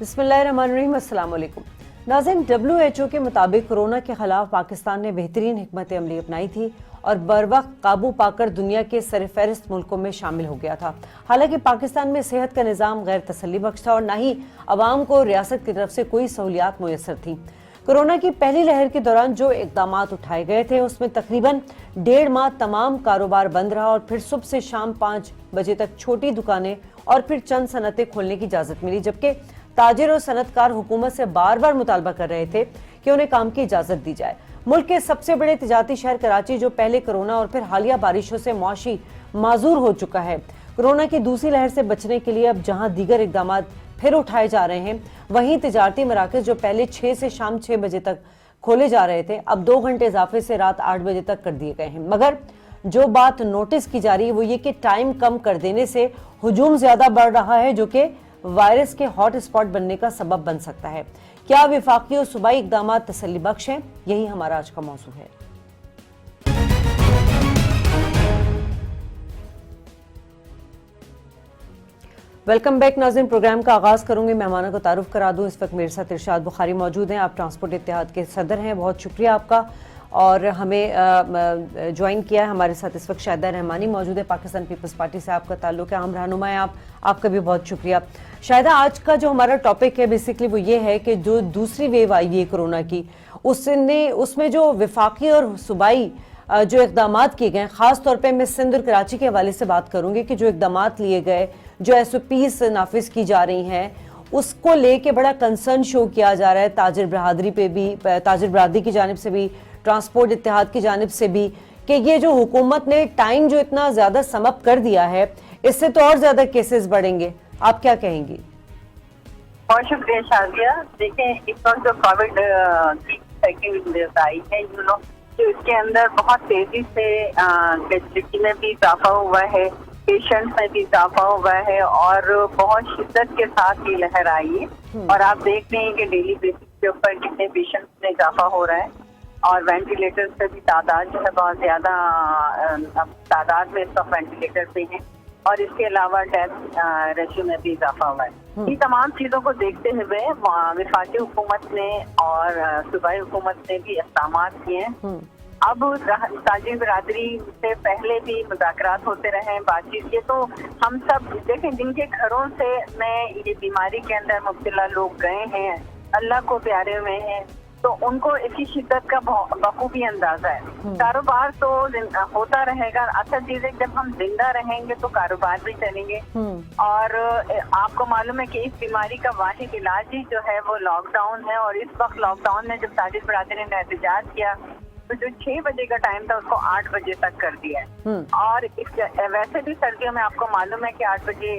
बिस्मिल्लाहिर्रहमानिर्रहीम, अस्सलाम वालेकुम। नाज़रीन, WHO के मुताबिक कोरोना के खिलाफ पाकिस्तान ने बेहतरीन हिकमत अमली अपनाई थी और बरवक्त काबू पाकर दुनिया के सरफहरिस्त मुल्कों में शामिल हो गया था। हालांकि पाकिस्तान में सेहत का निज़ाम गैर तसल्ली बख्श था और न ही अवाम को रियासत की तरफ से कोई सहूलियात मुयसर थी। कोरोना की पहली लहर के दौरान जो इकदाम उठाए गए थे उसमें तकरीबन 1.5 माह तमाम कारोबार बंद रहा और फिर सुबह से शाम 5 बजे तक छोटी दुकानें और फिर चंद सनतें खोलने की इजाजत मिली, जबकि ताजिर और सनतकार हुकूमत से बार बार मुतालबा कर रहे थे कि उन्हें काम की इजाजत दी जाए। मुल्क के सबसे बड़े तिजारती शहर कराची, जो पहले कोरोना और फिर हालिया बारिशों से मुआशी माजूर हो चुका है, कोरोना की दूसरी लहर से बचने के लिए अब जहां दीगर इकदाम फिर उठाए जा रहे हैं, वहीं तिजारती मराकज जो पहले 6 से शाम 6 बजे तक खोले जा रहे थे, अब 2 घंटे इजाफे से रात 8 बजे तक कर दिए गए हैं। मगर जो बात नोटिस की जा रही है वो ये कि टाइम कम कर देने से हुजूम ज्यादा बढ़ रहा है, जो कि वायरस के हॉट स्पॉट बनने का सबब बन सकता है। क्या विफाकी और सूबाई इकदाम तसल्ली बख्श हैं? यही हमारा आज का मौजू है। वेलकम बैक नाज़रीन, प्रोग्राम का आगाज करूंगी। मेहमानों को तारुफ करा दूं। इस वक्त मेरे साथ इरशाद बुखारी मौजूद हैं, आप ट्रांसपोर्ट इत्तेहाद के सदर हैं। बहुत शुक्रिया आपका। और हमें ज्वाइन किया है हमारे साथ इस वक्त शाहिदा रहमानी मौजूद है, पाकिस्तान पीपल्स पार्टी से आपका ताल्लुक है, हम रहनुमा हैं आपका भी बहुत शुक्रिया। शाहिदा, आज का जो हमारा टॉपिक है बेसिकली वो ये है कि जो दूसरी वेव आई है कोरोना की, उसमें जो विफाकी और सूबाई जो इकदाम किए गए, ख़ास तौर पे मैं सिंध और कराची के हवाले से बात करूंगी कि जो इकदाम लिए गए, जो SOPs नाफिज की जा रही हैं, उसको लेके बड़ा कंसर्न शो किया जा रहा है ताजिर बरादरी पे भी, ताजिर बरादरी की जानिब से भी, ट्रांसपोर्ट इत्तेहाद की जानिब से भी, कि ये जो हुकूमत ने टाइम जो इतना ज़्यादा समअप कर दिया है, इससे तो और ज़्यादा केसेस बढ़ेंगे। आप क्या कहेंगी? बहुत शुक्रिया शाजिया। देखें, इस वक्त जो कोविड की आई है, जो इसके अंदर बहुत तेजी से फैसिलिटी में भी इजाफा हुआ है, पेशेंट्स में भी इजाफा हुआ है और बहुत शिद्दत के साथ ये लहर आई है। और आप देख रहे हैं कि डेली बेसिस के ऊपर कितने पेशेंट्स में इजाफा हो रहा है और वेंटिलेटर्स पे भी तादाद जो है बहुत ज्यादा तादाद में इस वक्त वेंटिलेटर पे हैं और इसके अलावा डेथ रेशियो में भी इजाफा हुआ है। इन तमाम चीजों को देखते हुए वफाकी हुकूमत ने और सूबाई हुकूमत ने भी इक़दाम किए हैं। अब ताजिर बरादरी से पहले भी मुज़ाकरात होते रहे, बातचीत की, तो हम सब देखें जिनके घरों से में ये बीमारी के अंदर मुब्तला लोग गए हैं, अल्लाह को प्यारे हुए हैं, तो उनको इसी शिद्दत का बखूबी अंदाजा है। कारोबार तो होता रहेगा। अच्छा चीज है, जब हम जिंदा रहेंगे तो कारोबार भी चलेंगे। और आपको मालूम है कि इस बीमारी का वाहिद इलाज ही जो है वो लॉकडाउन है। और इस वक्त लॉकडाउन में जब ताजिर बरादरी ने एहतजाज किया तो जो 6 बजे का टाइम था उसको 8 बजे तक कर दिया है। और वैसे भी सर्दियों में आपको मालूम है कि 8 बजे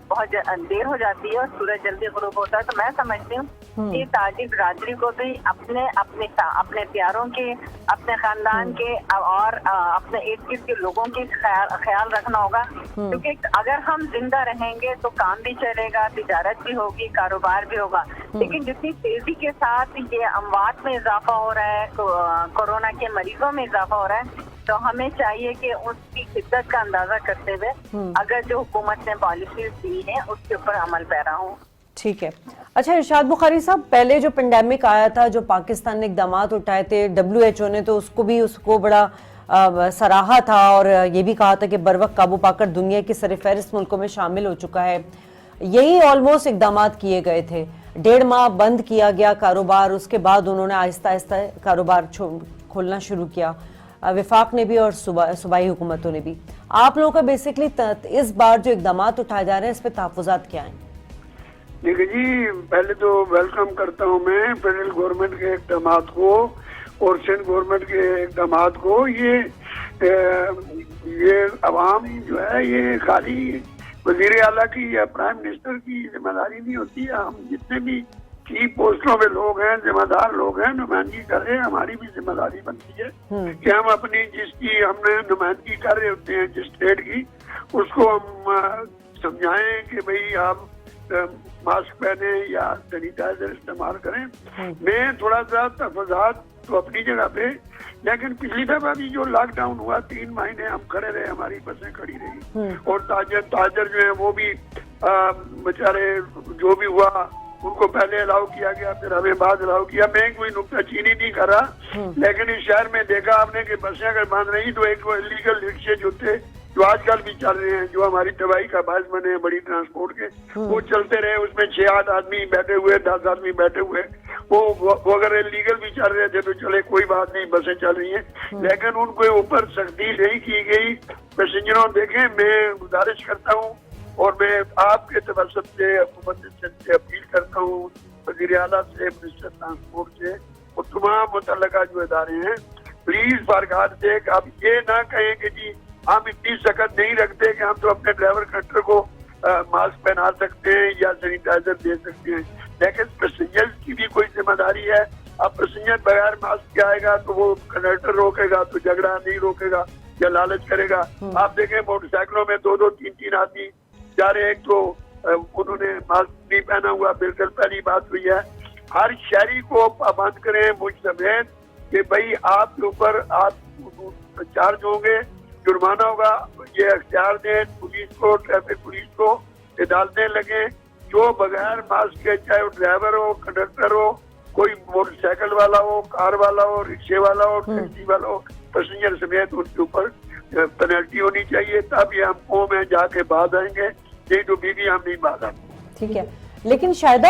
बहुत देर हो जाती है और सूरज जल्दी गुरूब होता है। तो मैं समझती हूँ कि ताजिर बरादरी को भी अपने प्यारों के, अपने खानदान के और अपने इर्द गिर्द के लोगों की ख्याल रखना होगा, क्योंकि अगर हम जिंदा रहेंगे तो काम भी चलेगा, तिजारत भी होगी, कारोबार भी होगा। लेकिन जितनी तेजी के साथ ये अमवात में इजाफा हो रहा है, कोरोना के मरीजों में इजाफा हो रहा है, तो हमें चाहिए कि उसकी शिद्दत का अंदाजा करते हुए अगर जो हुकूमत ने पॉलिसीज दी है उसके ऊपर अमल पैरा हो। ठीक है। अच्छा इरशाद बुखारी साहब, पहले जो पेंडेमिक आया था, जो पाकिस्तान ने इकदाम उठाए थे, WHO ने तो उसको बड़ा सराहा था और ये भी कहा था कि बरवक्त काबू पाकर दुनिया के सरफहरिस्त मुल्कों में शामिल हो चुका है। यही ऑलमोस्ट इकदाम किए गए थे। 1.5 माह बंद किया गया कारोबार, उसके बाद उन्होंने आहिस्ता आहिस्ता कारोबार खोलना शुरू किया, विफाक ने भी और सूबाई हुकूमतों ने भी। आप लोगों का बेसिकली इस बार जो इकदाम उठाए जा रहे हैं, इस पर तहफ़्फ़ुज़ात क्या हैं? देखिए जी, पहले तो वेलकम करता हूँ मैं फेडरल गवर्नमेंट के इकदाम को और सिंध गवर्नमेंट के इकदाम को। ये अवाम जो है, ये खाली वजीर आला की या प्राइम मिनिस्टर की जिम्मेदारी नहीं होती है। हम जितने भी की पोस्टों पे लोग हैं, जिम्मेदार लोग हैं, नुमाइंदगी कर रहे हैं, हमारी भी जिम्मेदारी बनती है कि हम अपनी जिसकी हमने नुमाइंदगी कर रहे होते हैं जिस स्टेट की, उसको हम समझाएं कि भाई आप मास्क पहने या सैनिटाइजर इस्तेमाल करें। मैं थोड़ा सा तहफ़्फ़ुज़ात तो अपनी जगह पे, लेकिन पिछली दफा भी जो लॉकडाउन हुआ 3 महीने हम खड़े रहे, हमारी बसें खड़ी रही और ताजर जो है वो भी बेचारे जो भी हुआ उनको पहले अलाउ किया गया, फिर हमें बाद अलाउ किया। मैं कोई नुक्ताचीनी नहीं कर रहा, लेकिन इस शहर में देखा आपने कि बसें अगर बंद रही तो एक इलीगल रिक्शे जो थे, जो आजकल भी चल रहे हैं, जो हमारी तबाही का बायस बने हैं बड़ी ट्रांसपोर्ट के, वो चलते रहे। उसमें 6-8 आदमी बैठे हुए, 10 आदमी बैठे हुए, वो अगर इलीगल भी चल रहे थे तो चले, कोई बात नहीं, बसें चल रही हैं। लेकिन उनके ऊपर सख्ती नहीं की गई। पैसेंजरों देखें, मैं गुजारिश करता हूँ और मैं आपके तवज्जुह से हुकूमत से अपील करता हूँ, वज़ीर आला से, मिनिस्टर ट्रांसपोर्ट से और तमाम मुतल्लिका जो इदारे हैं, प्लीज फॉर गॉड सेक आप ये ना कहें कि जी हम इतनी सख्त नहीं रखते कि हम तो अपने ड्राइवर कंडक्टर को मास्क पहना सकते हैं या सैनिटाइजर दे सकते हैं, लेकिन पैसेंजर्स की भी कोई जिम्मेदारी है। अब पैसेंजर बगैर मास्क के आएगा तो वो कंडक्टर रोकेगा तो झगड़ा नहीं रोकेगा या लालच करेगा। आप देखें मोटरसाइकिलों में 2-2, 3-3 आदमी जा रहे हैं, एक तो उन्होंने मास्क नहीं पहना हुआ, बिल्कुल पहली बात हुई है। हर शहरी को पाबंद करें मुझ समेत कि भाई आपके ऊपर आप चार्ज होंगे, जुर्माना होगा, ये अख्तियार दें पुलिस को, ट्रैफिक पुलिस को, अदालतें लगे। जो बगैर मास्क के, चाहे वो ड्राइवर हो, कंडक्टर हो, कोई मोटरसाइकिल वाला हो, कार वाला हो, रिक्शे वाला हो, टैक्सी वाला हो, पैसेंजर समेत उनके ऊपर पेनल्टी होनी चाहिए, तब ये हम कौम में जाके बाद आएंगे, नहीं तो बीवी हम नहीं बाद आएंगे। ठीक है, लेकिन शायदा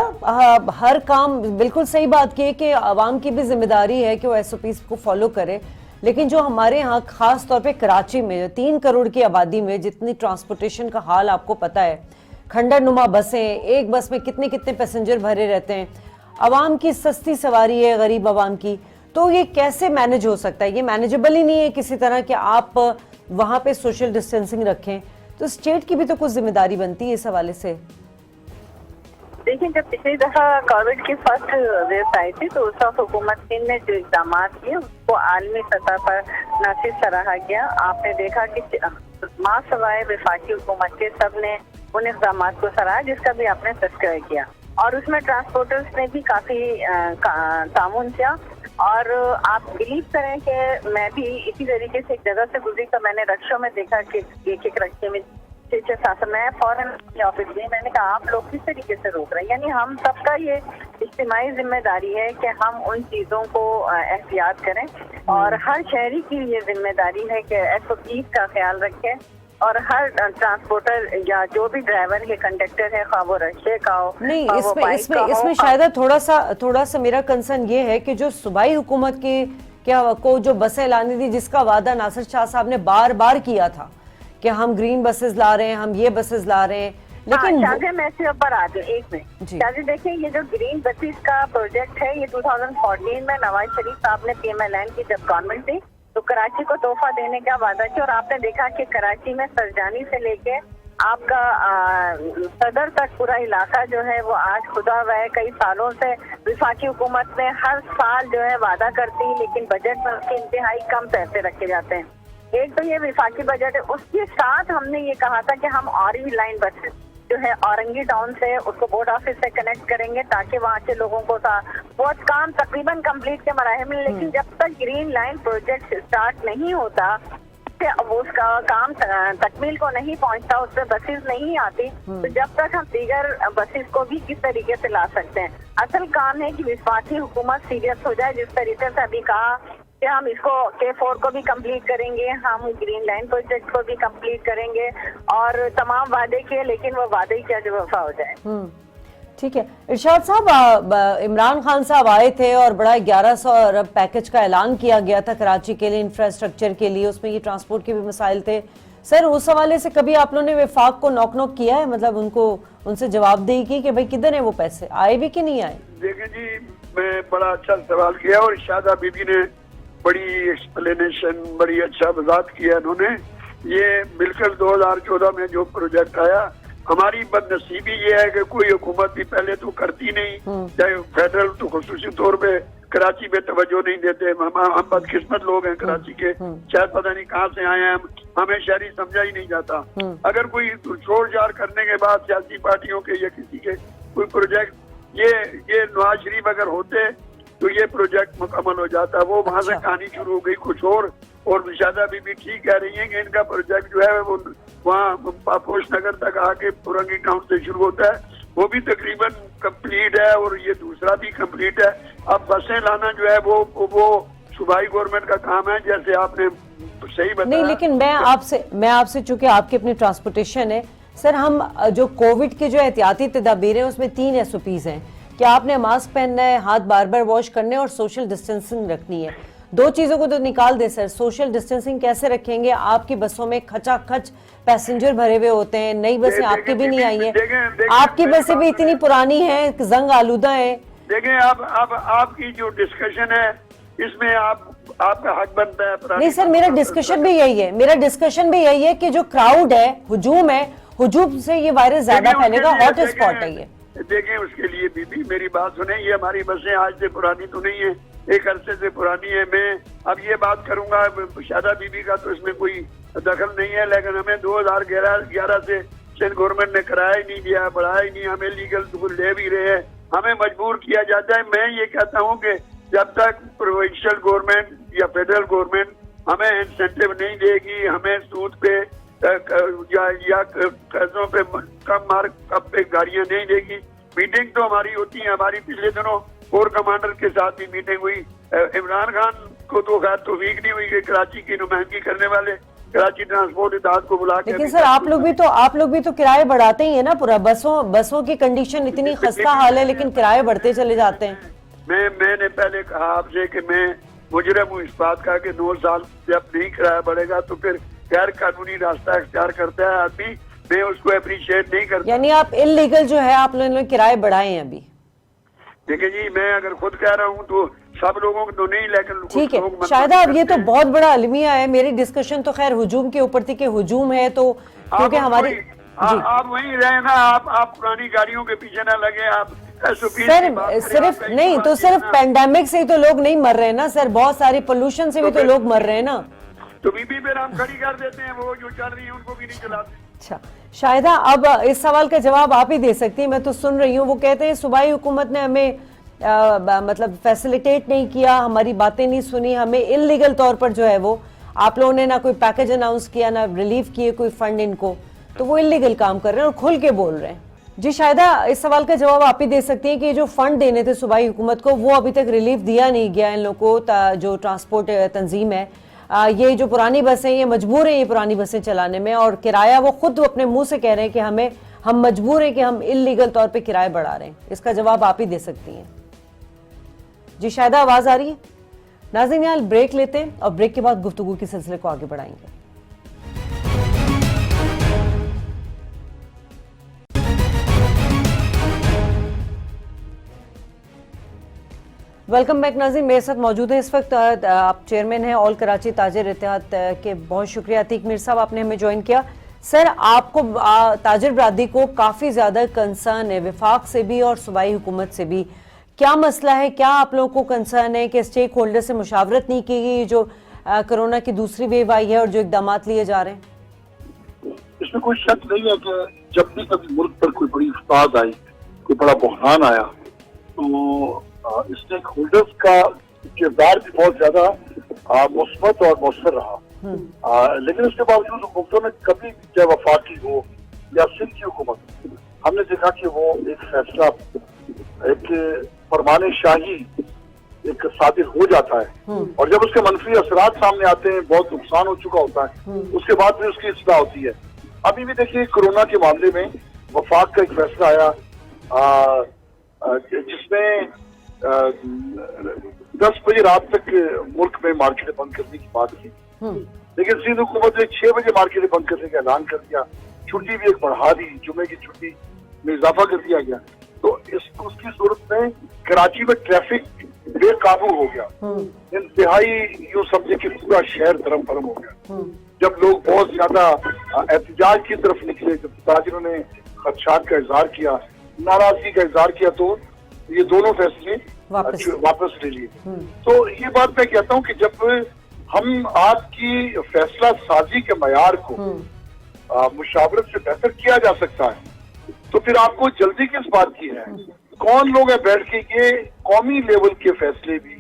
हर काम, बिल्कुल सही बात की है कि आवाम की भी जिम्मेदारी है कि वो SOPs को फॉलो करे, लेकिन जो हमारे यहाँ खास तौर पे कराची में 3 करोड़ की आबादी में जितनी ट्रांसपोर्टेशन का हाल आपको पता है, खंडर नुमा बसें, एक बस में कितने कितने पैसेंजर भरे रहते हैं, आवाम की सस्ती सवारी है, गरीब आवाम की, तो ये कैसे मैनेज हो सकता है? ये मैनेजेबल ही नहीं है किसी तरह कि आप वहाँ पे सोशल डिस्टेंसिंग रखें, तो स्टेट की भी तो कुछ जिम्मेदारी बनती है इस हवाले से। देखिए, जब पिछली दफा कोविड की फर्स्ट वेव आई थी तो उस वक्त हुकूमत ने जो इकदाम किए उसको आलमी सतह पर न सिर्फ सराहा गया, आपने देखा कि माँ सवाए वफाकी हुकूमत के सब ने उन इकदाम को सराहा जिसका भी आपने तस्करा किया, और उसमें ट्रांसपोर्टर्स ने भी काफी तामुन किया। और आप बिलीव करें कि मैं भी इसी तरीके से एक जगह से गुजरी तो मैंने रक्षों में देखा कि एक रक्षे में 6-7 मैं फौरन ऑफिस गई, मैंने कहा आप लोग किस तरीके से रोक रहे हैं। यानी हम सबका ये इज्तिमाई जिम्मेदारी है कि हम उन चीजों को एहतियात करें, और हर शहरी की ये जिम्मेदारी है कि SOPs का ख्याल रखें, और हर ट्रांसपोर्टर या जो भी ड्राइवर है, कंडक्टर है, खा वो रिक्शे का हो, नहीं, इसमें शायद थोड़ा सा मेरा कंसर्न ये है कि जो सूबाई हुकूमत की को जो बसें लानी थी, जिसका वादा नासिर शाह साहब ने बार बार किया था कि हम ग्रीन बसेस ला रहे हैं, हम ये बसेस ला रहे हैं, लेकिन शादी मैं इसके ऊपर आ गई एक में। शादी देखिए, ये जो ग्रीन बसेस का प्रोजेक्ट है, ये 2014 में नवाज शरीफ साहब ने PMLN की जब गवर्नमेंट थी तो कराची को तोहफा देने का वादा किया, और आपने देखा कि कराची में सरजानी से लेके आपका सदर तक पूरा इलाका जो है वो आज खुदा हुआ है। कई सालों से वफाकी हुकूमत ने हर साल जो है वादा करती है, लेकिन बजट में उसके इंतहाई कम पैसे रखे जाते हैं। एक तो ये वफाकी बजट है, उसके साथ हमने ये कहा था कि हम ऑरेंज लाइन बसेस जो है औरंगी टाउन से उसको बोर्ड ऑफिस से कनेक्ट करेंगे ताकि वहाँ के लोगों को बहुत काम तकरीबन कंप्लीट के मराहल में, लेकिन जब तक ग्रीन लाइन प्रोजेक्ट स्टार्ट नहीं होता, उसका काम तकमील को नहीं पहुंचता, उस पर बसेस नहीं आती, तो जब तक हम दीगर बसेस को भी किस तरीके से ला सकते हैं। असल काम है कि वफाकी हुकूमत सीरियस हो जाए, जिस तरीके से अभी कहा कि हम इसको K4 को भी कंप्लीट करेंगे, हम ग्रीन लाइन प्रोजेक्ट को भी कंप्लीट करेंगे, और तमाम वादे किए, लेकिन वो वादे ही क्या जो वफा हो जाए। ठीक है इरशाद साहब, इमरान खान साहब आए थे और बड़ा 1100 अरब पैकेज का ऐलान किया गया था कराची के लिए, इंफ्रास्ट्रक्चर के लिए, उसमें ये ट्रांसपोर्ट के भी मसाइल थे। सर, उस हवाले से कभी आप लोगों ने वफाक को नॉक किया है, मतलब उनसे जवाबदेही की कि भाई किधर है वो पैसे, आए भी कि नहीं आए? देखिए जी, मैं बड़ा अच्छा सवाल किया, और शादा बीबी ने बड़ी एक्सप्लेनेशन, बड़ी अच्छा वजाहत किया इन्होंने। ये बिल्कुल 2014 में जो प्रोजेक्ट आया, हमारी बदनसीबी ये है कि कोई हुकूमत भी पहले तो करती नहीं, चाहे फेडरल तो खुसूसी तौर पे कराची में तवज्जो नहीं देते। हम बदकिस्मत लोग हैं कराची के, शायद पता नहीं कहाँ से आए हैं, हमें शहरी समझा ही नहीं जाता। अगर कोई शोर जार करने के बाद सियासी पार्टियों के या किसी के कोई प्रोजेक्ट, ये नवाज शरीफ अगर होते तो ये प्रोजेक्ट मुकम्मल हो जाता। वो वहाँ से कहानी शुरू हो गई कुछ और शादा बीबी ठीक कह रही है कि इनका प्रोजेक्ट जो है वो वहाँ पापोश नगर तक आके पुरंगी टाउन से शुरू होता है, वो भी तकरीबन कंप्लीट है और ये दूसरा भी कंप्लीट है। अब बसें लाना जो है वो सूबाई गवर्नमेंट का काम है, जैसे आपने सही बताया। नहीं, लेकिन मैं आपसे चूंकि आपकी अपनी ट्रांसपोर्टेशन है सर, हम जो कोविड के जो एहतियाती तदाबीर हैं उसमें 3 SOPs हैं कि आपने मास्क पहनना है, हाथ बार बार वॉश करने और सोशल डिस्टेंसिंग रखनी है। 2 चीजों को तो निकाल दे सर, सोशल डिस्टेंसिंग कैसे रखेंगे? आपकी बसों में खचाखच पैसेंजर भरे हुए होते हैं, नई बसें आपकी भी नहीं आई है, आपकी बसें भी इतनी पुरानी हैं, जंग आलूदा है। देखें अब आपकी जो डिस्कशन है इसमें आपका हक बनता है। नहीं सर, मेरा डिस्कशन भी यही है कि जो क्राउड है, हुजूम से ये वायरस ज्यादा फैलेगा, हॉट स्पॉट है ये। देखें उसके लिए बीबी मेरी बात सुने, ये हमारी बसें आज से पुरानी तो नहीं है, एक अरसे से पुरानी है। मैं अब ये बात करूंगा शादा बीबी का तो इसमें कोई दखल नहीं है, लेकिन हमें 2011 से सिंध गवर्नमेंट ने किराया ही नहीं दिया, बढ़ाया ही नहीं, हमें लीगल ले भी रहे हैं, हमें मजबूर किया जाता है। मैं ये कहता हूँ कि जब तक प्रोविंशियल गवर्नमेंट या फेडरल गवर्नमेंट हमें इंसेंटिव नहीं देगी, हमें सूद पे या कर्जों पे कम मार्कअप पे गाड़ियां नहीं देगी। मीटिंग तो हमारी होती है, हमारी पिछले दिनों कोर कमांडर के साथ भी मीटिंग हुई। इमरान खान को तो खैर तौफीक नहीं हुई कि कराची की नुमाइंदगी करने वाले कराची ट्रांसपोर्ट इत्तेहाद को बुला के। लेकिन सर आप लोग भी तो किराए बढ़ाते ही है ना, पूरा बसों की कंडीशन इतनी खस्ता हाल है, लेकिन किराए बढ़ते चले जाते हैं। मैंने पहले कहा आपसे कि मैं मुजरिम हूँ इस बात का कि 9 साल जब नहीं किराया बढ़ेगा तो फिर गैर कानूनी रास्ता इख्तियार करता है आदमी, मैं उसको अप्रिशिएट नहीं करता। यानी आप इल्लीगल जो है आप लोगों ने किराए बढ़ाए हैं अभी? देखिए जी, मैं अगर खुद कह रहा हूँ तो सब लोगों को तो नहीं, लेकिन ठीक है शायद अब ये तो बहुत बड़ा अलमिया है। मेरी डिस्कशन तो खैर हुजूम के ऊपर थी कि हुजूम है तो क्योंकि हमारी आप वहीं रहे ना, आप पुरानी गाड़ियों के पीछे ना लगे। आप सर सिर्फ नहीं तो सिर्फ पेंडेमिक से ही तो लोग नहीं मर रहे हैं ना सर, बहुत सारी पोल्यूशन से भी तो लोग मर रहे हैं ना। तो बीबी पे हम खड़ी कर देते हैं, वो जो चल रही है उनको भी नहीं चलाते। अच्छा शायदा, अब इस सवाल का जवाब आप ही दे सकती हैं, मैं तो सुन रही हूँ। वो कहते हैं सूबाई हुकूमत ने हमें मतलब फैसिलिटेट नहीं किया, हमारी बातें नहीं सुनी, हमें इल्लीगल तौर पर जो है वो आप लोगों ने ना कोई पैकेज अनाउंस किया, ना रिलीफ किए कोई फंड इनको, तो वो इल्लीगल काम कर रहे हैं और खुल के बोल रहे हैं। जी शायदा, इस सवाल का जवाब आप ही दे सकती हैं कि जो फंड देने थे सूबाई हुकूमत को वो अभी तक रिलीफ दिया नहीं गया इन लोगों को। जो ट्रांसपोर्ट तंजीम है, ये जो पुरानी बसें, ये मजबूर हैं ये पुरानी बसें चलाने में, और किराया वो खुद अपने मुंह से कह रहे हैं कि हम मजबूर हैं कि हम इल्लीगल तौर पे किराए बढ़ा रहे हैं। इसका जवाब आप ही दे सकती हैं। जी शायदा, आवाज आ रही है? नाज़रीन, यहाँ ब्रेक लेते हैं और ब्रेक के बाद गुफ्तगू के सिलसिले को आगे बढ़ाएंगे। वेलकम बैक नाज़रीन, मेरे साथ मौजूद है इस वक्त आप चेयरमैन हैं ऑल कराची ताजिर इत्तेहाद के। बहुत शुक्रिया अतीक मीर साहब, आपने हमें ज्वाइन किया। सर, आपको ताजिर बरादरी को काफ़ी ज़्यादा कंसर्न है वफाक से भी और सूबाई हुकूमत से भी। क्या मसला है, क्या आप लोगों को कंसर्न है कि स्टेक होल्डर से मुशावरत नहीं की गई जो कोरोना की दूसरी वेव आई है और जो इकदाम लिए जा रहे हैं? इसमें कोई शक नहीं है कि जब भी कभी मुल्क पर कोई बड़ी उस्ताद आई, कोई बड़ा बहरान आया, तो स्टेक होल्डर्स का किरदार भी बहुत ज्यादा मुस्बत और मौसर रहा। लेकिन उसके बावजूद हुकूमतों ने कभी, चाहे वफाकी हो या सिंध की हुकूमत, हमने देखा कि वो एक फैसला, एक फरमाने शाही एक सादिर हो जाता है, और जब उसके मनफी असरात सामने आते हैं, बहुत नुकसान हो चुका होता है, उसके बाद भी उसकी इस्लाह होती है। अभी भी देखिए कोरोना के मामले में वफाक का एक फैसला आया जिसमें 10 बजे रात तक मुल्क में मार्केटें बंद करने की बात की, लेकिन सिंध हुकूमत ने 6 बजे मार्केटें बंद करने का ऐलान कर दिया। छुट्टी भी एक बढ़ा दी, जुमे की छुट्टी में इजाफा कर दिया गया। तो उसकी सूरत में कराची में ट्रैफिक बेकाबू हो गया, इंतहाई यूं समझे कि पूरा शहर धर्म भरम हो गया। जब लोग बहुत ज्यादा एहतजाज की तरफ निकले, जब ताजिरों ने खदशात का इजहार किया, नाराजगी का इजहार किया, तो ये दोनों फैसले वापस ले लिए। तो ये बात मैं कहता हूँ कि जब हम आपकी फैसला साजी के मयार को मुशावरत से बेहतर किया जा सकता है, तो फिर आपको जल्दी किस बात की है? कौन लोग है बैठ के ये कौमी लेवल के फैसले भी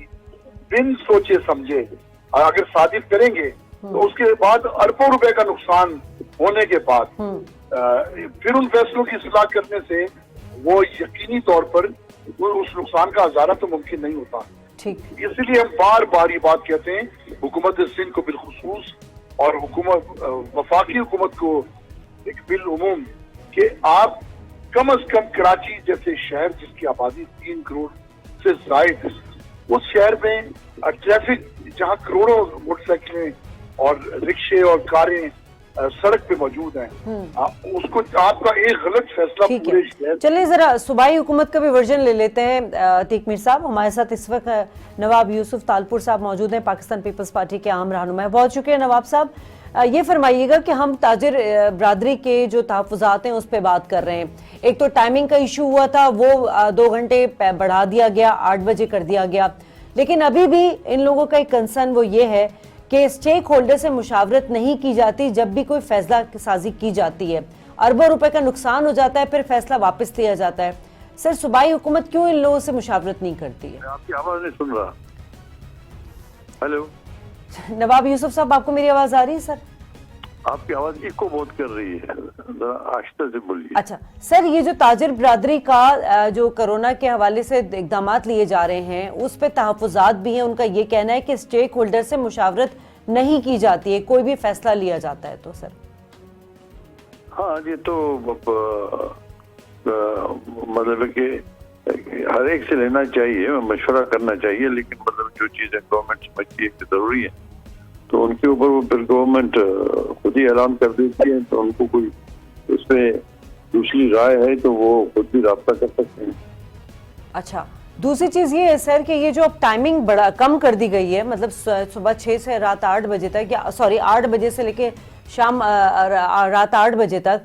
बिन सोचे समझे अगर सादिर करेंगे तो उसके बाद अरबों रुपए का नुकसान होने के बाद फिर उन फैसलों की सलाह करने से वो यकीनी तौर पर उस नुकसान का हजारा तो मुमकिन नहीं होता। ठीक। इसलिए हम बार बार ये बात कहते हैं हुकूमत सिंध को बिलखुसूस और वफाकी हुकूमत को एक बिल उमूम कि आप कम अज कम कराची जैसे शहर जिसकी आबादी 3 करोड़ से जायद, उस शहर में ट्रैफिक जहाँ करोड़ों मोटरसाइकिलें और रिक्शे और कारें सड़क पे मौजूद हैं, उसको आपका एक गलत फैसला पूरे शहर। चलिए जरा सूबाई हुकूमत का भी वर्जन ले लेते हैं। अतीक मीर साहब हमारे साथ इस वक्त नवाब यूसुफ तालपुर साहब मौजूद हैं, पाकिस्तान पीपल्स पार्टी के आम रहनुमा। बहुत शुक्रिया नवाब साहब। ये फरमाइएगा कि हम ताजिर बरादरी के जो तहफ़्फ़ुज़ात हैं उस पर बात कर रहे हैं। एक तो टाइमिंग का इशू हुआ था, वो 2 घंटे बढ़ा दिया गया, 8 बजे कर दिया गया, लेकिन अभी भी इन लोगों का एक कंसर्न वो ये है कि स्टेक होल्डर से मुशावरत नहीं की जाती जब भी कोई फैसला साजी की जाती है। अरबों रुपए का नुकसान हो जाता है, फिर फैसला वापस लिया जाता है। सर सूबाई हुकूमत क्यों इन लोगों से मुशावरत नहीं करती है? आपकी आवाज नहीं सुन रहा। हेलो नवाब यूसुफ साहब, आपको मेरी आवाज आ रही है? सर आपकी आवाज इको बहुत कर रही है, जरा आहिस्ते से बोलिए। अच्छा सर, ये जो ताजिर बरादरी का जो कोरोना के हवाले से इकदाम लिए जा रहे हैं उस पे तहफ़्फ़ुज़ात भी हैं। उनका ये कहना है कि स्टेक होल्डर से मुशावरत नहीं की जाती है, कोई भी फैसला लिया जाता है तो सर। हाँ, ये तो मतलब कि हर एक से लेना चाहिए, मशवरा करना चाहिए, लेकिन मतलब जो चीजें गवर्नमेंट समझती है कि जरूरी है तो उनके ऊपर वो फिर गवर्नमेंट खुद ही ऐलान कर देती है, तो उनको कोई उसमें दूसरी राय है तो वो खुद भी राब्ता कर सकते हैं। अच्छा, दूसरी चीज ये है सर कि ये जो अब टाइमिंग बड़ा कम कर दी गई है, मतलब सुबह 6 से रात 8 बजे तक, या सॉरी 8 बजे से लेके शाम रात 8 बजे तक,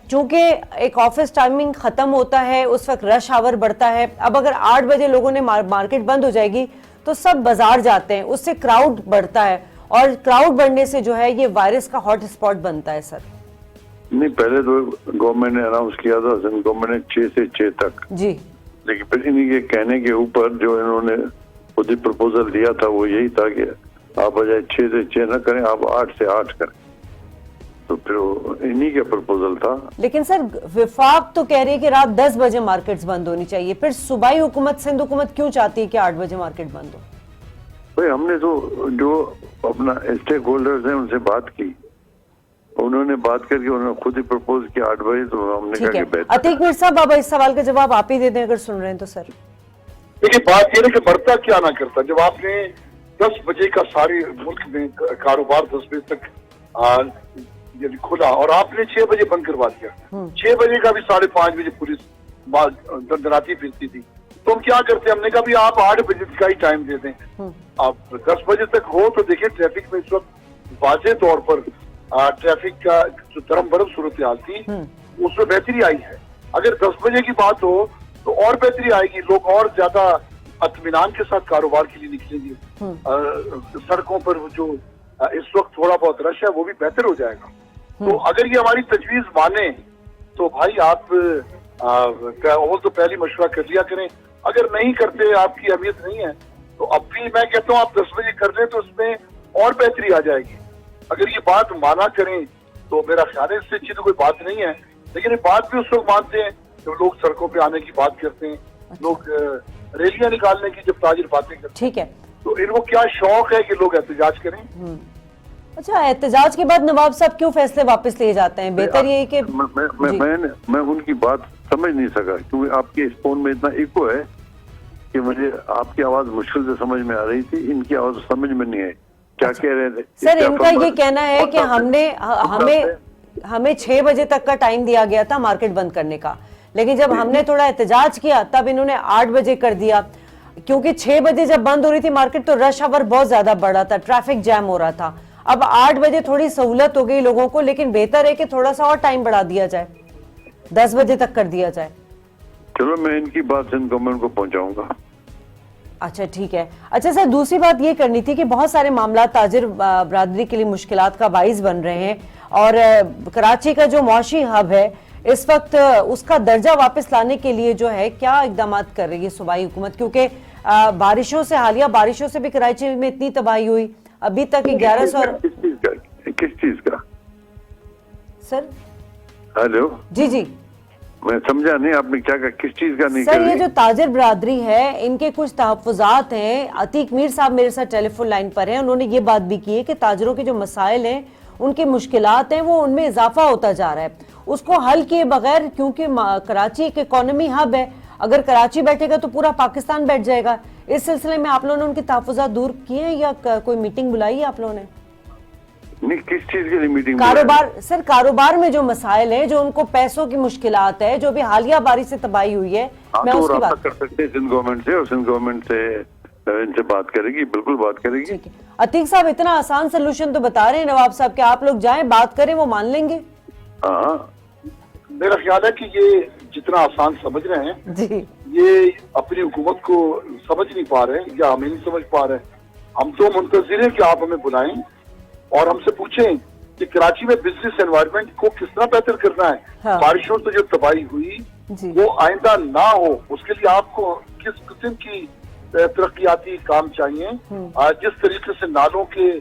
चूंकि एक ऑफिस टाइमिंग खत्म होता है उस वक्त रश आवर बढ़ता है। अब अगर 8 बजे लोगों ने मार्केट बंद हो जाएगी तो सब बाजार जाते हैं, उससे क्राउड बढ़ता है और क्राउड बढ़ने से जो है ये वायरस का हॉट स्पॉट बनता है। सर नहीं, पहले तो गवर्नमेंट ने अनाउंस किया था, गवर्नमेंट ने 6 से 6 तक जी, लेकिन फिर इन्हीं के कहने के ऊपर जो इन्होंने खुद ही प्रपोजल दिया था वो यही था कि आप बजाय 6 से 6 न करें, आप 8 से 8 करें, तो फिर इन्हीं का प्रपोजल था। लेकिन सर विफाक तो कह रही है कि रात 10 बजे मार्केट्स बंद होनी चाहिए, फिर सूबाई हुकूमत सिंध हुकूमत क्यों चाहती है कि 8 बजे मार्केट बंद हो? भाई हमने तो जो अपना स्टेक होल्डर्स हैं उनसे बात की, उन्होंने बात करके उन्होंने खुद ही प्रपोज किया 8 बजे, तो हमने कहा कि बेहतर। अतीक मीर साहब, अब इस सवाल का जवाब आप ही दे दें अगर सुन रहे हैं तो। सर देखिए, बात ये है कि बढ़ता क्या ना करता, जब आपने 10 बजे का सारे मुल्क में कारोबार 10 बजे तक यदि खुला और आपने 6 बजे बंद करवा दिया, 6 बजे का भी 5:30 बजे पुलिस दंदनाती फिरती थी, तो हम क्या करते हैं, हमने कहा भी आप 8 बजे का ही टाइम दे दें, आप 10 बजे तक हो। तो देखिए ट्रैफिक में इस वक्त वाज़ेह तौर पर ट्रैफिक का जो धर्म बरम सूरत हाल थी उसमें बेहतरी आई है। अगर 10 बजे की बात हो तो और बेहतरी आएगी, लोग और ज्यादा इत्मीनान के साथ कारोबार के लिए निकलेंगे, सड़कों पर जो इस वक्त थोड़ा बहुत रश है वो भी बेहतर हो जाएगा। तो अगर ये हमारी तजवीज माने तो भाई आप तो पहले मशवरा कर लिया करें, अगर नहीं करते, आपकी अहमियत नहीं है, तो अब भी मैं कहता हूँ आप 10 बजे कर लें तो उसमें और बेहतरी आ जाएगी। अगर ये बात माना करें तो मेरा ख्याल है इससे अच्छी तो कोई बात नहीं है, लेकिन ये बात भी उस लोग मानते हैं जब लोग सड़कों पे आने की बात करते हैं, लोग रैलियां निकालने की जब ताजिर बातें करते हैं, ठीक है, तो इनको क्या शौक है कि लोग एहतजाज करें। अच्छा, एहतजाज के बाद नवाब साहब क्यों फैसले वापस लिए जाते हैं? बेहतर ये कि मैं उनकी बात समझ नहीं सका क्योंकि आपके इस फोन में इतना इको है कि मुझे आपकी आवाज मुश्किल से समझ में आ रही थी, इनकी आवाज समझ में नहीं आई क्या कह रहे थे। सर इनका ये कहना है कि हमें 6 बजे तक का टाइम दिया गया था मार्केट बंद करने का, लेकिन जब हमने थोड़ा एहतजाज किया तब इन्होंने 8 बजे कर दिया, क्योंकि 6 बजे जब बंद हो रही थी मार्केट तो रश आवर बहुत ज्यादा बढ़ रहा था, ट्रैफिक जैम हो रहा था। अब 8 बजे थोड़ी सहूलत हो गई लोगों को, लेकिन बेहतर है कि थोड़ा सा और टाइम बढ़ा दिया जाए, 10 बजे तक कर दिया जाए। चलो मैं इनकी बात सिंध गवर्नमेंट को पहुंचाऊंगा। अच्छा ठीक है। अच्छा सर, दूसरी बात ये करनी थी कि बहुत सारे मामला ताजिर बरादरी के लिए मुश्किलात का बाइस बन रहे हैं और कराची का जो मौशी हब है इस वक्त उसका दर्जा वापस लाने के लिए जो है क्या इकदाम कर रही है सूबाई हुकूमत? क्योंकि बारिशों से, हालिया बारिशों से भी कराची में इतनी तबाही हुई, अभी तक 1100। किस चीज का सर। हेलो जी जी मैं समझा नहीं, आपने क्या कहा, किस चीज का नहीं सर, कर ये रही? जो ताजिर बरादरी है इनके कुछ तहफ़्फ़ुज़ात हैं। अतीक मीर साहब मेरे साथ टेलीफोन लाइन पर हैं, उन्होंने ये बात भी की है कि ताजिरों के जो मसाइल हैं, उनकी मुश्किलात हैं, वो उनमें इजाफा होता जा रहा है, उसको हल किए बगैर, क्योंकि कराची एक इकोनॉमी हब है, अगर कराची बैठेगा तो पूरा पाकिस्तान बैठ जाएगा। इस सिलसिले में आप लोगों ने उनके तहफ़्फ़ुज़ात दूर किए हैं या कोई मीटिंग बुलाई है आप लोगों ने? नहीं, किस चीज के लिए मीटिंग? कारोबार सर, कारोबार में जो मसाइल है, जो उनको पैसों की मुश्किलात है, जो भी हालिया बारिश से तबाही हुई है, मैं तो उसकी राब्ता बात कर सकते हैं सिंध गवर्नमेंट से, और सिंध गवर्नमेंट से इनसे बात करेगी, बिल्कुल बात करेगी। ठीक है। अतीक साहब इतना आसान सोल्यूशन तो बता रहे हैं नवाब साहब कि आप लोग जाएं, बात करें, वो मान लेंगे। हाँ, मेरा ख्याल है कि ये जितना आसान समझ रहे हैं, जी ये अपनी हुकूमत को समझ नहीं पा रहे हैं या हमें नहीं समझ पा रहे हैं। हम तो मुंतजिर हैं कि आप हमें बुलाएं और हमसे पूछें कि कराची में बिजनेस एनवायरनमेंट को किस तरह बेहतर करना है। हाँ। बारिशों से जो तबाही हुई जी। वो आइंदा ना हो, उसके लिए आपको किस किस्म की तरक्याती काम चाहिए। जिस तरीके से नालों के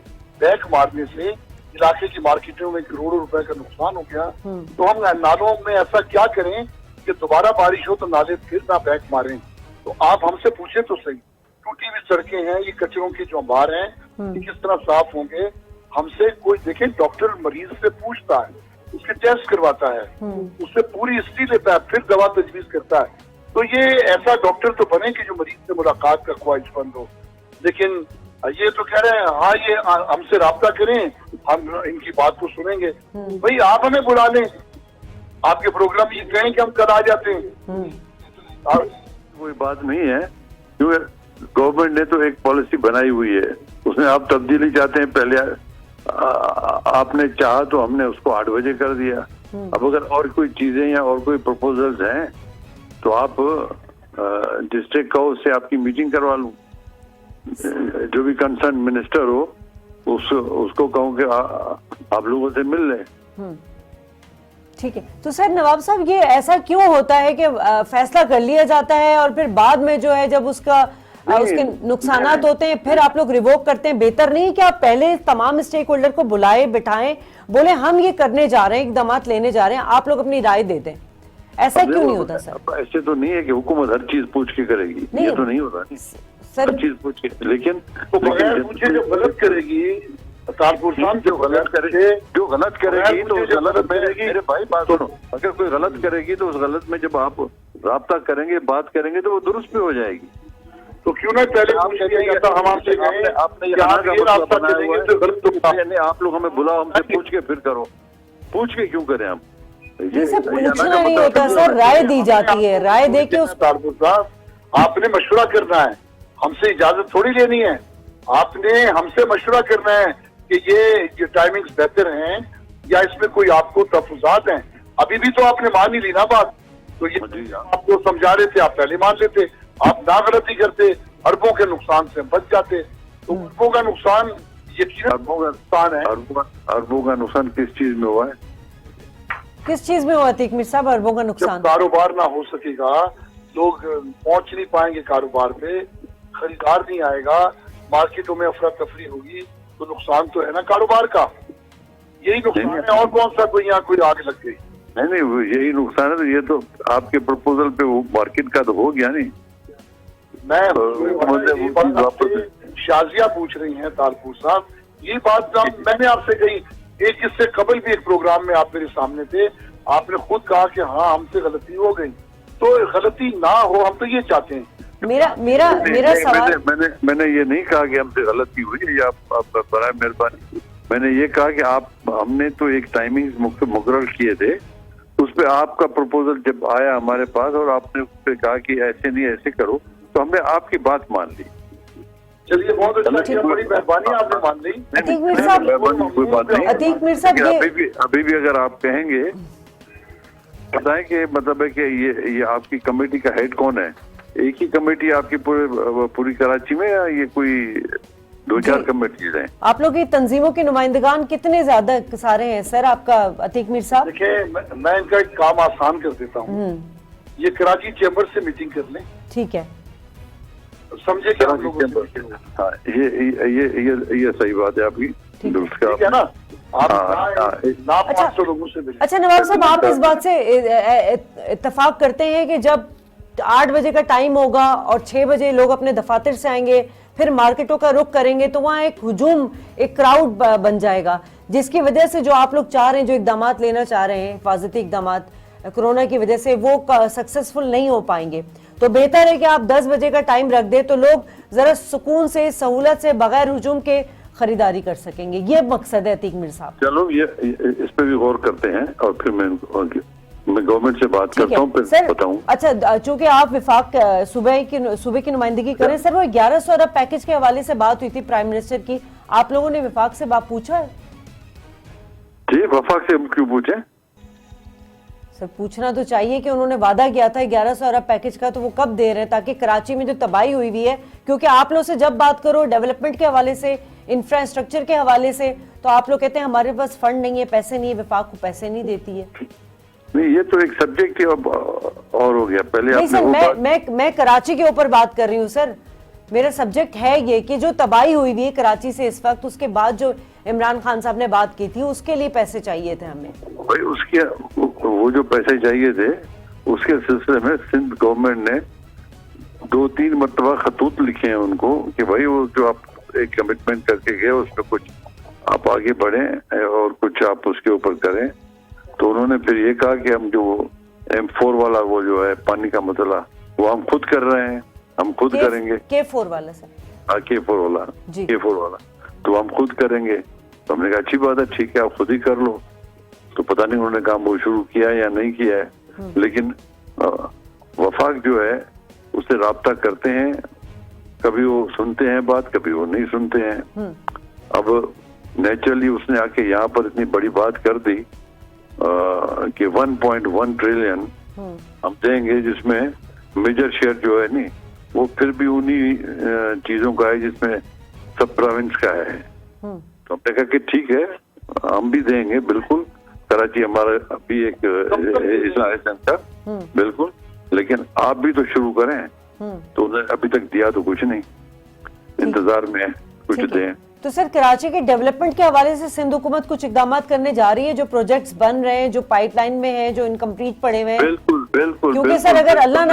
बैक मारने से इलाके की मार्केटों में करोड़ों रुपए का नुकसान हो गया, तो हम नालों में ऐसा क्या करें कि दोबारा बारिश हो तो नाले फिर ना बैक मारें। तो आप हमसे पूछें तो सही, टूटी हुई सड़कें हैं, ये कचरों के जो अंबार हैं, ये किस तरह साफ होंगे। हमसे कोई देखें, डॉक्टर मरीज से पूछता है, उसके टेस्ट करवाता है, उससे पूरी हिस्ट्री लेता है, फिर दवा तजवीज करता है। तो ये ऐसा डॉक्टर तो बने कि जो मरीज से मुलाकात का ख्वाहिशमंद हो। लेकिन ये तो कह रहे हैं हाँ ये हमसे राब्ता करें, हम इनकी बात को सुनेंगे। भाई आप हमें बुला लें, आपके प्रोग्राम ये कहें कि हम कल आ जाते हैं। कोई बात नहीं है, क्योंकि गवर्नमेंट ने तो एक पॉलिसी बनाई हुई है, उसमें आप तब्दीली चाहते हैं। पहले आपने चाहा तो हमने उसको 8 बजे कर दिया। अब अगर और कोई चीजें या और कोई प्रपोजल्स हैं तो आप डिस्ट्रिक्ट का उससे आपकी मीटिंग करवा लूं, जो भी कंसर्न मिनिस्टर हो उसको कहूं कि आप लोगों से मिल लें। ठीक है। तो सर नवाब साहब, ये ऐसा क्यों होता है कि फैसला कर लिया जाता है और फिर बाद में जो है जब उसके नुकसानात होते हैं फिर आप लोग रिवोक करते हैं? बेहतर नहीं कि आप पहले तमाम स्टेक होल्डर को बुलाए, बिठाएं, बोले हम ये करने जा रहे हैं, इकदाम लेने जा रहे हैं, आप लोग अपनी राय दे दें? ऐसा क्यों नहीं होता सर? ऐसे तो नहीं है कि हुकूमत हर चीज पूछ के करेगी, ये तो नहीं होता सर। हर चीज पूछ के, लेकिन तो बगैर पूछे जो गलत करेगी, तारपुर साहब जो गलत करेगी तो उस गलत में, मेरे भाई बात सुनो, अगर कोई गलत करेगी तो उस गलत में जब आप राब्ता करेंगे, बात करेंगे तो वो दुरुस्त भी हो जाएगी। तो क्यों ना पहले हम आपसे आपने आप लोग हमें बुलाओ, हमसे पूछ के फिर करो। पूछ के क्यों करें हम? ये सब पूछना नहीं होता सर, राय दी जाती है, राय दे के तारपुर साहब आपने मशवरा करना है, हमसे इजाजत थोड़ी लेनी है। आपने हमसे मशवरा करना है कि ये टाइमिंग्स बेहतर हैं या इसमें कोई आपको तहफुजात हैं। अभी भी तो आपने मान ही ली ना बात, तो ये आपको समझा रहे थे, आप पहले मान लेते, आप ना गलती करते, अरबों के नुकसान से बच जाते। तो अरबों का नुकसान यकीनन अरबों का नुकसान है। अरबों का नुकसान किस चीज में हुआ है? किस चीज में हुआ अतीक मीर साहब अरबों का नुकसान? जब कारोबार ना हो सकेगा, लोग पहुंच नहीं पाएंगे कारोबार पे, खरीदार नहीं आएगा, मार्केटों में अफरा तफरी होगी, तो नुकसान तो है ना कारोबार का। यही नुकसान है, और कौन सा कोई यहाँ कोई आग लग गई? नहीं, यही नुकसान है। तो ये तो आपके प्रपोजल पे वो मार्केट का तो हो गया नहीं। मैं शाजिया पूछ रही हैं तारपुर साहब, ये बात मैंने आपसे कही, एक इससे कबल भी एक प्रोग्राम में आप मेरे सामने थे, आपने खुद कहा कि हाँ हमसे गलती हो गई। तो गलती ना हो, हम तो ये चाहते हैं। मेरा सवाल, मैंने ये नहीं कहा कि हमसे गलती हुई है, आप बराए मेहरबानी, मैंने ये कहा कि हमने तो एक टाइमिंग मुकर्रर किए थे, उस पे आपका प्रपोजल जब आया हमारे पास और आपने उस पे कहा कि ऐसे नहीं ऐसे करो, तो हमने आपकी बात मान ली। चलिए बहुत अच्छा, बड़ी मेहरबानी, आपने मान ली। अतीक मीर साहब, कोई बात नहीं। अतीक मीर साहब, अभी भी अगर आप कहेंगे बताएं कि मतलब है कि ये आपकी कमेटी का हेड कौन है? एक ही कमेटी आपकी पूरी कराची में, या ये कोई 2-4 कमेटीज हैं? आप लोग की तंजीमों के नुमाइंदगान कितने ज्यादा सारे हैं सर आपका अतीक मीर साहब? देखिए, मैं इनका एक काम आसान कर देता हूँ, ये कराची चेंबर से मीटिंग कर लें। ठीक है, समझे क्या? हाँ, ये सही बात है आपकी, ठीक है ना? आप ना अच्छा। 500 लोगों से मिले। अच्छा नवाब साहब, आप इस बात से इत्तेफाक करते हैं कि जब 8 बजे का टाइम होगा और 6 बजे लोग अपने दफातर से आएंगे, फिर मार्केटों का रुख करेंगे, तो वहाँ एक हुजूम, एक क्राउड बन जाएगा, जिसकी वजह से जो आप लोग चाह रहे हैं, जो इकदाम लेना चाह रहे हैं, हिफाजती इकदाम कोरोना की वजह से, वो सक्सेसफुल नहीं हो पाएंगे। तो बेहतर है कि आप 10 बजे का टाइम रख दें, तो लोग जरा सुकून से, सहूलत से, बगैर हुजूम के खरीदारी कर सकेंगे। ये मकसद है अतीक मीर साहब। चलो ये इस पे भी गौर करते हैं और फिर मैं गवर्नमेंट से बात ठीक करता हूँ, है फिर सर। बताऊँ। अच्छा, चूंकि आप विफाक सूबे की नुमाइंदगी करें सर, वो 1100 अरब पैकेज के हवाले से बात हुई थी प्राइम मिनिस्टर की, आप लोगों ने विफाक से बात पूछा है? जी, वफाक से हम क्यों पूछे? सर पूछना तो चाहिए कि उन्होंने वादा किया था 1100 अरब पैकेज का, तो वो कब दे रहे हैं, ताकि कराची में जो तबाही हुई हुई है, क्योंकि आप लोग से जब बात करो डेवलपमेंट के हवाले से, इंफ्रास्ट्रक्चर के हवाले से, तो आप लोग कहते हैं हमारे पास फंड नहीं है, पैसे नहीं है, विफाक को पैसे नहीं देती है। नहीं, ये तो एक सब्जेक्ट ही और हो गया। पहले नहीं आपने सर, वो बात, मैं कराची के ऊपर बात कर रही हूँ सर। मेरा सब्जेक्ट है ये कि जो तबाही हुई हुई है कराची से इस वक्त, उसके बाद जो इमरान खान साहब ने बात की थी, उसके लिए पैसे चाहिए थे हमें। भाई उसके वो जो पैसे चाहिए थे, उसके सिलसिले में सिंध गवर्नमेंट ने 2-3 मरतबा खतूत लिखे हैं उनको कि भाई वो जो आप एक कमिटमेंट करके गए, उसमें कुछ आप आगे बढ़ें और कुछ आप उसके ऊपर करें। तो उन्होंने फिर ये कहा कि हम जो M4 वाला वो जो है पानी का मसला, वो हम खुद कर रहे हैं, हम खुद करेंगे। K4 वाला सर? हाँ, K4 वाला, K4 वाला तो हम खुद करेंगे। तो हमने कहा अच्छी बात है, ठीक है, आप खुद ही कर लो। तो पता नहीं उन्होंने काम वो शुरू किया या नहीं किया है, लेकिन वफाक जो है उससे राब्ता करते हैं, कभी वो सुनते हैं बात, कभी वो नहीं सुनते हैं। अब नेचुरली उसने आके यहाँ पर इतनी बड़ी बात कर दी कि 1.1 ट्रिलियन हम देंगे, जिसमें मेजर शेयर जो है नहीं, वो फिर भी उन्हीं चीजों का है जिसमें सब प्रोविंस का है। तो हमने कहा कि ठीक है, हम भी देंगे, बिल्कुल। कराची हमारा अभी एक इस्लामिक सेंटर, बिल्कुल, लेकिन आप भी तो शुरू करें। तो उन्होंने अभी तक दिया तो कुछ नहीं, इंतजार में है कुछ दें। तो सर कराची के डेवलपमेंट के हवाले से सिंध हुकूमत कुछ इकदाम करने जा रही है, जो प्रोजेक्ट्स बन रहे हैं, जो पाइपलाइन में हैं, जो इनकम्प्लीट पड़े हुए हैं? बिल्कुल बिल्कुल। क्योंकि सर अगर अल्लाह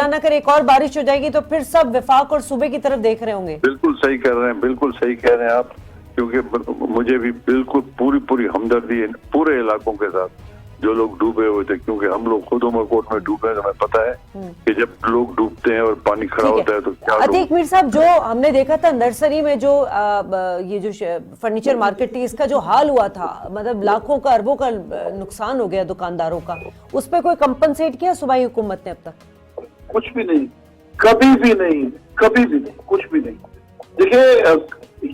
ना करे एक और बारिश हो जाएगी, तो फिर सब विफाक और सूबे की तरफ देख रहे होंगे। बिल्कुल सही कर रहे हैं, बिल्कुल सही कह रहे हैं आप, क्योंकि मुझे भी बिल्कुल पूरी हमदर्दी है पूरे इलाकों के साथ जो लोग डूबे हुए थे, क्योंकि हम लोग खुद उमरकोट में डूबे हैं। हमें पता है कि जब लोग डूबते हैं और पानी खड़ा होता है तो क्या। अतीक मीर साहब, जो हमने देखा था नर्सरी में, जो ये जो फर्नीचर मार्केट थी, इसका जो हाल हुआ था, मतलब लाखों का अरबों का नुकसान हो गया दुकानदारों का, उस पर कोई कंपनसेट किया सूबाई हुकूमत ने अब तक? कुछ भी नहीं, कभी भी नहीं, कभी भी नहीं, कुछ भी नहीं। देखिए,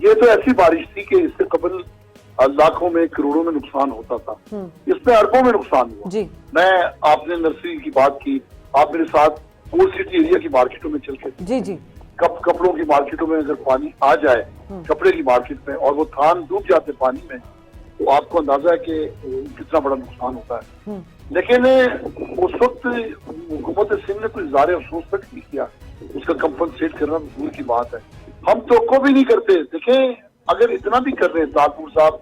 ये तो ऐसी बारिश थी कि इससे कबल लाखों में, करोड़ों में नुकसान होता था, इसमें अरबों में नुकसान हुआ जी। मैं, आपने नर्सरी की बात की, आप मेरे साथ ओल्ड सिटी एरिया की मार्केटों में चल के जी जी, कपड़ों की मार्केटों में अगर पानी आ जाए, कपड़े की मार्केट में, और वो थान डूब जाते पानी में, तो आपको अंदाजा है कि कितना बड़ा नुकसान होता है। लेकिन उस वक्त हुकूमत सिंध ने कोई ज़ाहिर अफसोस तक नहीं किया, उसका कंपनसेट करना दूर की बात है। हम तो को भी नहीं करते। देखें, अगर इतना भी कर रहे हैं, ताजपुर साहब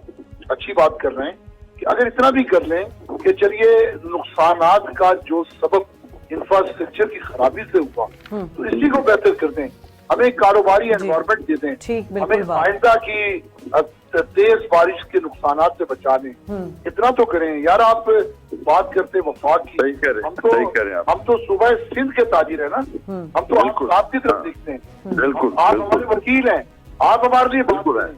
अच्छी बात कर रहे हैं कि अगर इतना भी कर लें कि चलिए नुकसानात का जो सबब इंफ्रास्ट्रक्चर की खराबी से हुआ, तो इसी को बेहतर कर दें, हमें कारोबारी एनवायरमेंट दे दें, हमें आइंदा की तेज बारिश के नुकसानात से बचा लें। इतना तो करें यार। आप बात करते वफाक की, हम तो सुबह सिंध के ताजिर है ना, हम तो आपकी तरफ देखते हैं, बिल्कुल, आप हमारे वकील हैं, आप हमारे लिए बिल्कुल है,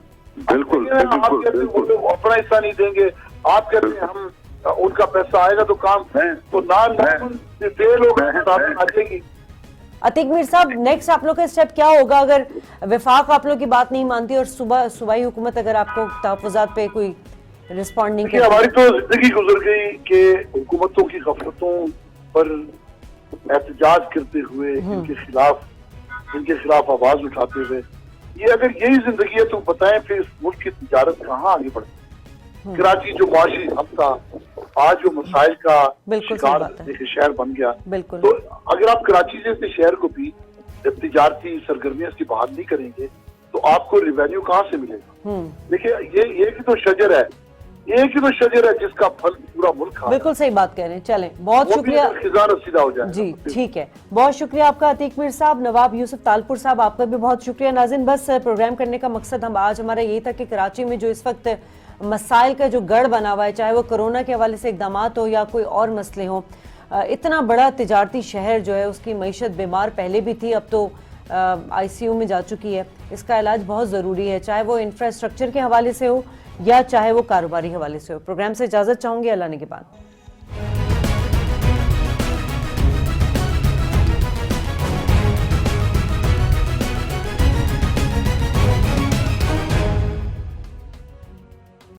बिल्कुल, अपना हिस्सा नहीं देंगे, आप कहते हैं हम उनका पैसा आएगा तो काम है, तो ना लोग आ जाएगी। अतीक मीर साहब, नेक्स्ट आप लोग का स्टेप क्या होगा अगर विफाक आप लोग की बात नहीं मानती और सूबाई हुकूमत अगर आपको तहफ़्फ़ुज़ात पे कोई रिस्पॉन्ड नहीं करती? हमारी तो जिंदगी गुजर गई कि हुकूमतों की गफलतों पर एहतजाज करते हुए, इनके खिलाफ आवाज उठाते हुए, ये अगर यही जिंदगी है तो बताएं फिर इस मुल्क की तिजारत कहाँ आगे बढ़े। कराची जो माशी हब था, आज जो मसाइल का शिकार शहर बन गया, तो अगर आप कराची जैसे शहर को भी जब तिजारती सरगर्मियां की बहाल नहीं करेंगे तो आपको रिवेन्यू कहाँ से मिलेगा? देखिए, ये की तो शजर है, एक ही तो शजर है जिसका फल पूरा मुल्क खा रहा है। बिल्कुल सही बात कह रहे हैं। चलें, बहुत वो भी शुक्रिया। अगर खिजाना सीधा हो जाए जी ठीक है, बहुत शुक्रिया आपका अतीक मीर साहब। नवाब यूसुफ तालपुर साहब, आपका भी बहुत शुक्रिया। नाज़रीन, बस प्रोग्राम करने का मकसद हम आज हमारा यही था कि कराची में जो इस वक्त मसाइल का जो गढ़ बना हुआ है, चाहे वो कोरोना के हवाले से इकदाम हो या कोई और मसले हों, इतना बड़ा तिजारती शहर जो है उसकी मईशत बीमार पहले भी थी, अब तो ICU में जा चुकी है। इसका इलाज बहुत ज़रूरी है, चाहे वो इंफ्रास्ट्रक्चर के हवाले से हो या चाहे वो कारोबारी हवाले से हो। प्रोग्राम से इजाज़त चाहूँगी, अल्लाह ने के बाद।